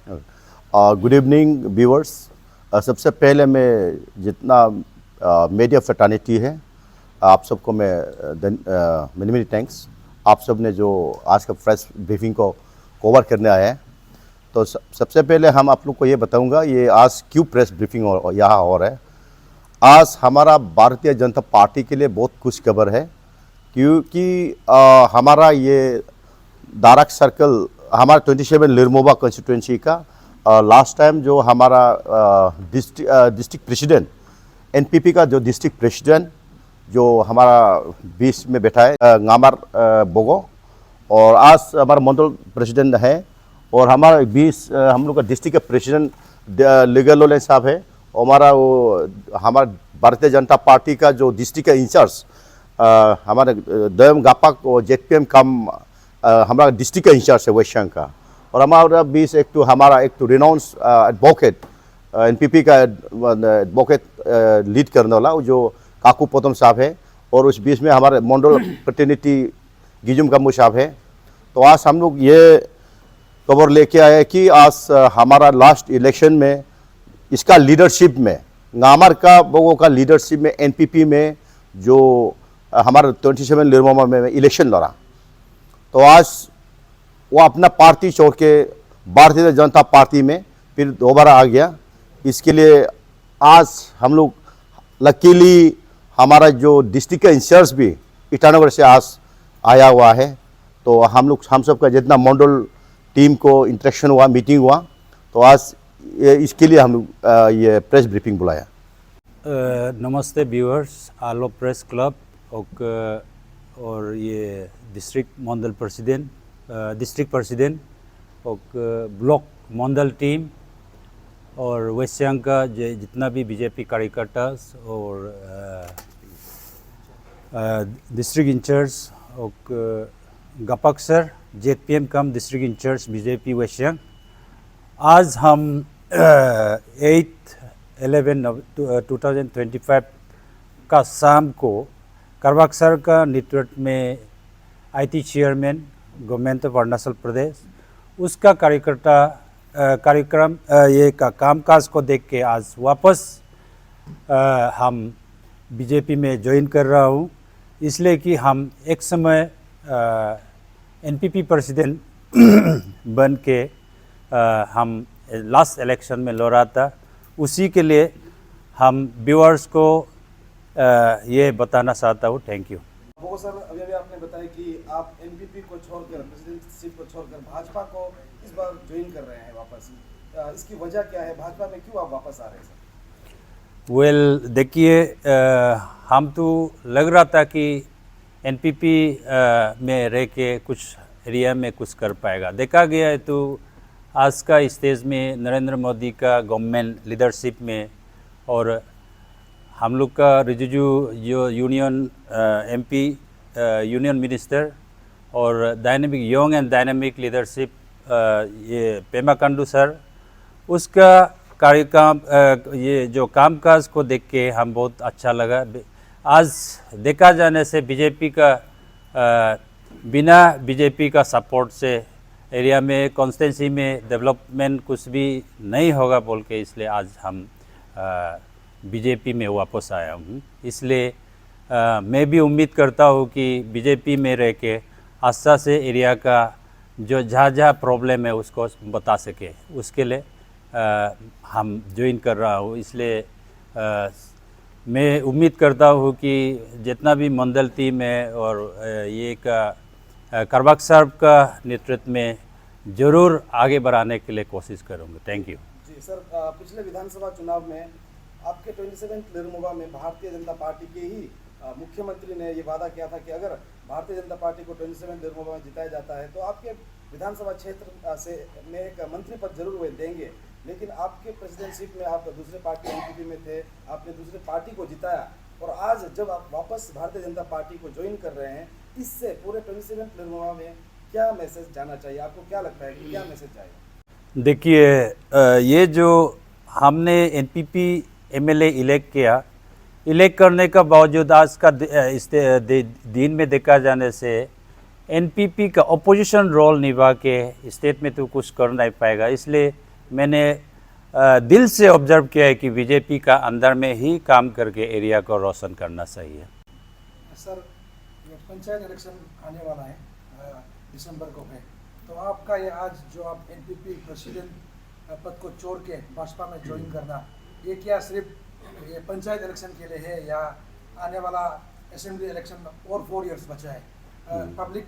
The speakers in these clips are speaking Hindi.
Good evening viewers. सबसे पहले मैं जितना मीडिया फ्रेटर्निटी है आप सबको मैं मेनी मेनी थैंक्स। आप सब ने जो आज का प्रेस ब्रीफिंग को कवर करने आए हैं, तो सबसे पहले हम आप लोग को ये बताऊंगा ये आज क्यों प्रेस ब्रीफिंग यहाँ हो रहा है। आज हमारा भारतीय जनता पार्टी के लिए बहुत खुश खबर है, क्योंकि हमारा ये दारक सर्कल हमारा 27 लिरमोबा कॉन्स्टिट्यूंसी का लास्ट टाइम जो हमारा डिस्ट्रिक्ट प्रेसिडेंट एनपीपी का जो डिस्ट्रिक्ट प्रेसिडेंट जो हमारा 20 में बैठा है गामर बोगो, और आज हमारा मंडल प्रेसिडेंट है, और हमारा 20 हम लोग का डिस्ट्रिक्ट का प्रेसिडेंट लिगलोले साहब है, और हमारा वो हमारा भारतीय जनता पार्टी का जो डिस्ट्रिक्ट का इंचार्ज हमारे दयम गापक और जेटपीएम कम हमारा डिस्ट्रिक्ट का इंचार्ज है वेस्ट का, और हमारा 20 एक तो रिनाउंस एडवोकेट एनपीपी का एडवोकेट लीड करने वाला जो काकू पोतम साहब है, और उस 20 में हमारे मंडल प्रतिनिधि गिजुम कम्बू साहब है। तो आज हम लोग ये खबर लेके आए कि आज हमारा लास्ट इलेक्शन में इसका लीडरशिप में गामर का लोगों का लीडरशिप में एनपीपी में जो हमारा 27 लिरमोमा में इलेक्शन लड़ा, तो आज वो अपना पार्टी छोड़ के भारतीय जनता पार्टी में फिर दोबारा आ गया। इसके लिए आज हम लोग लकीली हमारा जो डिस्ट्रिक्ट का इंचार्ज भी ईटानगर से आज आया हुआ है, तो हम सब का जितना मंडल टीम को इंटरेक्शन हुआ, मीटिंग हुआ, तो आज इसके लिए हम लोग ये प्रेस ब्रीफिंग बुलाया। नमस्ते व्यूअर्स, आलो प्रेस क्लब और ये डिस्ट्रिक्ट मंडल प्रेसिडेंट डिस्ट्रिक्ट प्रेसिडेंट और ब्लॉक मंडल टीम और वेस्ट सियांग का जितना भी बीजेपी कार्यकर्ता और डिस्ट्रिक्ट इंचार्ज और गपक sir ZPM cum district incharge BJP West Siang, आज हम 8/11/2025 का शाम को करवाक सर का नेतृत्व में IT chairman government of Arunachal Pradesh उसका कार्यक्रम ये का कामकाज को देख के आज वापस हम बीजेपी में ज्वाइन कर रहा हूँ, इसलिए कि हम एक समय एनपीपी प्रेसिडेंट बन के हम लास्ट इलेक्शन में लड़ा था। उसी के लिए हम व्यूअर्स को ये बताना चाहता हूँ। Thank you. वो सर, अभी आपने बताया कि आप एनपीपी को छोड़कर प्रेसिडेंटशिप को छोड़कर भाजपा को इस बार ज्वाइन कर रहे हैं वापस, इसकी वजह क्या है? भाजपा में क्यों आप वापस आ रहे हैं सर? देखिए, हम तो लग रहा था कि एनपीपी में रह के कुछ एरिया में कुछ कर पाएगा। देखा गया है तो आज का स्टेज में नरेंद्र मोदी का गवर्नमेंट लीडरशिप में और हम लोग का रिजिजू जो यूनियन एमपी यूनियन मिनिस्टर और dynamic young and dynamic leadership ये पेमा खांडू सर, उसका कार्यक्रम ये जो कामकाज को देख के हम बहुत अच्छा लगा। आज देखा जाने से बीजेपी का बिना बीजेपी का सपोर्ट से एरिया में कॉन्स्टिट्यूंसी में डेवलपमेंट कुछ भी नहीं होगा बोल के, इसलिए आज हम बीजेपी में वापस आया हूँ। इसलिए मैं भी उम्मीद करता हूँ कि बीजेपी में रह के आस्था से एरिया का जो जहाँ प्रॉब्लम है उसको बता सके, उसके लिए हम ज्वाइन कर रहा हूँ। इसलिए मैं उम्मीद करता हूँ कि जितना भी मंडल टीम है और ये का करवाक साहब का नेतृत्व में ज़रूर आगे बढ़ाने के लिए कोशिश करूँगा। थैंक यू जी सर, पिछले विधानसभा चुनाव में आपके 27 लिरमोबा में भारतीय जनता पार्टी के ही मुख्यमंत्री ने ये वादा किया था कि अगर भारतीय जनता पार्टी को 27 लिरमोबा में जिताया जाता है तो आपके विधानसभा क्षेत्र से में एक मंत्री पद जरूर वे देंगे। लेकिन आपके प्रेसिडेंटशिप में आप दूसरे पार्टी एनपीपी में थे, आपने दूसरे पार्टी को जिताया, और आज जब आप वापस भारतीय जनता पार्टी को ज्वाइन कर रहे हैं, इससे पूरे 27 लिरमोबा में क्या मैसेज जाना चाहिए? आपको क्या लगता है कि क्या मैसेज जाएगा? देखिए, ये जो हमने एनपीपी एमएलए इलेक्ट करने का बावजूद आज का इस दिन में देखा जाने से एनपीपी का अपोजिशन रोल निभा के स्टेट में तो कुछ कर नहीं पाएगा। इसलिए मैंने दिल से ऑब्जर्व किया है कि बीजेपी का अंदर में ही काम करके एरिया को रोशन करना सही है। सर, ये पंचायत इलेक्शन आने वाला है दिसंबर को है, तो आपका ये आज जो आप एनपीपी प्रेसिडेंट पद को छोड़ के भाजपा में ज्वाइन करना, ये क्या सिर्फ ये पंचायत इलेक्शन के लिए है या आने वाला असेंबली इलेक्शन और 4 इयर्स बचा है? पब्लिक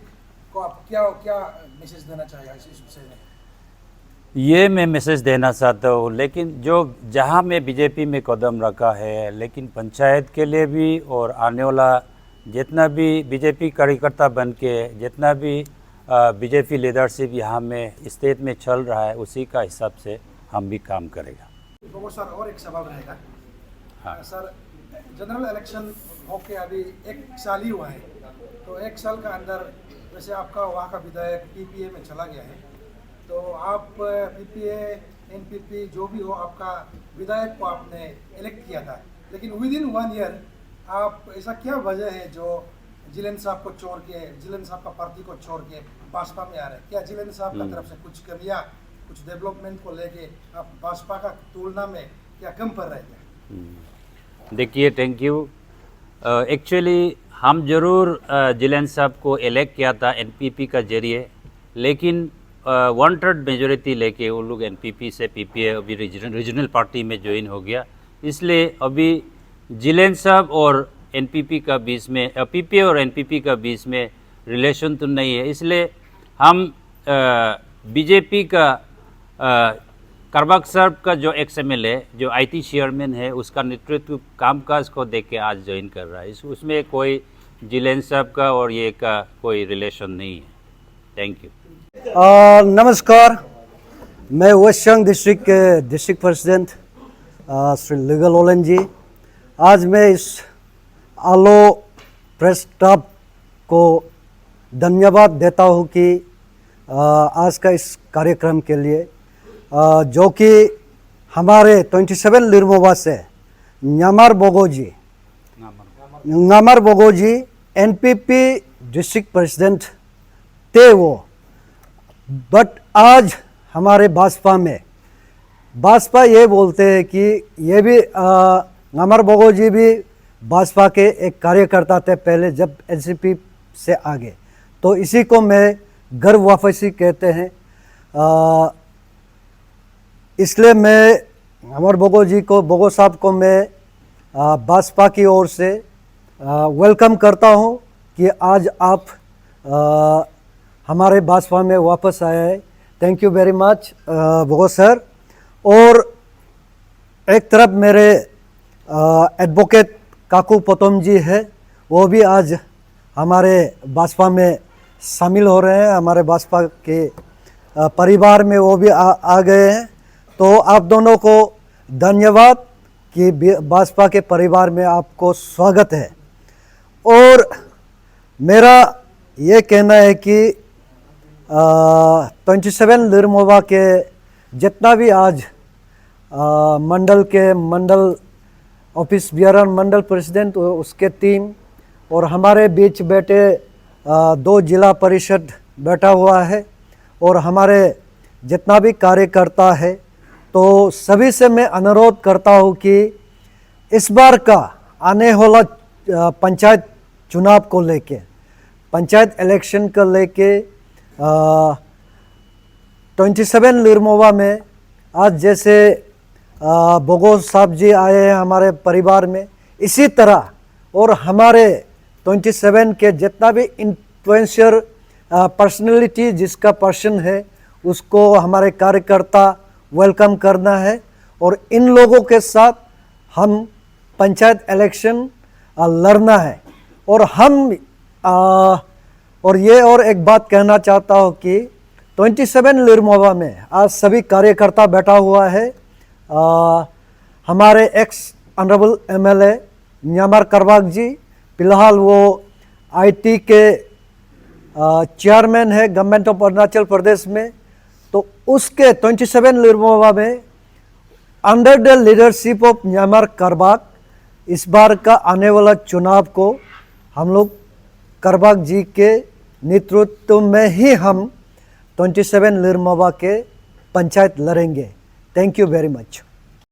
को आप क्या क्या मैसेज देना चाहेगा इस विषय में? ये मैं मैसेज देना चाहता हूँ, लेकिन जो जहाँ मैं बीजेपी में कदम रखा है, लेकिन पंचायत के लिए भी और आने वाला जितना भी बीजेपी कार्यकर्ता बन के जितना भी बीजेपी लीडरशिप यहाँ में स्टेट में चल रहा है, उसी का हिसाब से हम भी काम करेगा। तो सर, और एक सवाल रहेगा। हाँ सर, जनरल इलेक्शन होके अभी 1 साल ही हुआ है, तो 1 साल का अंदर वैसे आपका वहाँ का विधायक पीपीए में चला गया है, तो आप पीपीए एनपीपी जो भी हो, आपका विधायक को आपने इलेक्ट किया था, लेकिन विद इन 1 ईयर आप ऐसा क्या वजह है जो जिलेन साहब को छोड़ के, जिलेन साहब का पार्टी को छोड़ के भाजपा में आ रहे हैं? क्या जिलेन साहब का तरफ से कुछ कमियां, कुछ डेवलपमेंट को लेके आप भाजपा का तुलना में क्या कम पड़ रहे थे? देखिए, थैंक यू। एक्चुअली हम ज़रूर जिलेन साहब को इलेक्ट किया था एनपीपी का जरिए, लेकिन 1/3 मेजोरिटी लेके वो लोग एनपीपी से पीपीए अभी रीजनल पार्टी में ज्वाइन हो गया। इसलिए अभी जिलेन साहब और एनपीपी का बीच में, पीपीए और एनपीपी का बीच में रिलेशन तो नहीं है, इसलिए हम बीजेपी का करबाग साहब का जो XMLA जो IT चेयरमैन है, उसका नेतृत्व कामकाज को देख के आज ज्वाइन कर रहा है। उसमें कोई जिलेन साहब का और ये का कोई रिलेशन नहीं है। Thank you. नमस्कार, मैं वेस्ट सियांग डिस्ट्रिक्ट के डिस्ट्रिक्ट प्रेसिडेंट श्री लीगल ओलन जी। आज मैं इस आलो प्रेस स्टाफ को धन्यवाद देता हूँ कि आज का इस कार्यक्रम के लिए जो कि हमारे 27 लिरमोबा से न्यामार बोगोजी एनपीपी डिस्ट्रिक्ट प्रेसिडेंट थे वो, बट आज हमारे भाजपा ये बोलते हैं कि ये भी न्यामार बोगोजी भी भाजपा के एक कार्यकर्ता थे पहले जब एनसीपी से आगे, तो इसी को मैं गर्व वापसी कहते हैं। इसलिए मैं न्यामार बोगो साहब को मैं भाजपा की ओर से वेलकम करता हूं कि आज आप हमारे भाजपा में वापस आए हैं। Thank you very much Bogo sir. और एक तरफ मेरे एडवोकेट काकू पोतम जी है, वो भी आज हमारे भाजपा में शामिल हो रहे हैं, हमारे भाजपा के परिवार में वो भी आ गए हैं। तो आप दोनों को धन्यवाद कि भाजपा के परिवार में आपको स्वागत है। और मेरा ये कहना है कि 27 लिरमोबा के जितना भी आज मंडल ऑफिस बियारन मंडल प्रेसिडेंट उसके टीम और हमारे बीच बैठे 2 जिला परिषद बैठा हुआ है और हमारे जितना भी कार्यकर्ता है, तो सभी से मैं अनुरोध करता हूँ कि इस बार का आने वाला पंचायत चुनाव को लेके, पंचायत इलेक्शन को लेके 27 लिरमोबा में आज जैसे बोगो साहब जी आए हैं हमारे परिवार में, इसी तरह और हमारे 27 के जितना भी इन्फ्लुएंसर पर्सनैलिटी जिसका पर्सन है, उसको हमारे कार्यकर्ता वेलकम करना है और इन लोगों के साथ हम पंचायत इलेक्शन लड़ना है। और हम और ये और एक बात कहना चाहता हूँ कि 27 लिरमोबा में आज सभी कार्यकर्ता बैठा हुआ है। हमारे एक्स ऑनरेबल MLA न्यामार करबाग जी, फिलहाल वो IT के चेयरमैन है गवर्नमेंट ऑफ अरुणाचल प्रदेश में। तो उसके 27 लिरमोबा में under the leadership of Nyamar Karbak इस बार का आने वाला चुनाव को हम लोग करबाग जी के नेतृत्व में ही हम 27 लिरमोबा के पंचायत लड़ेंगे। Thank you very much.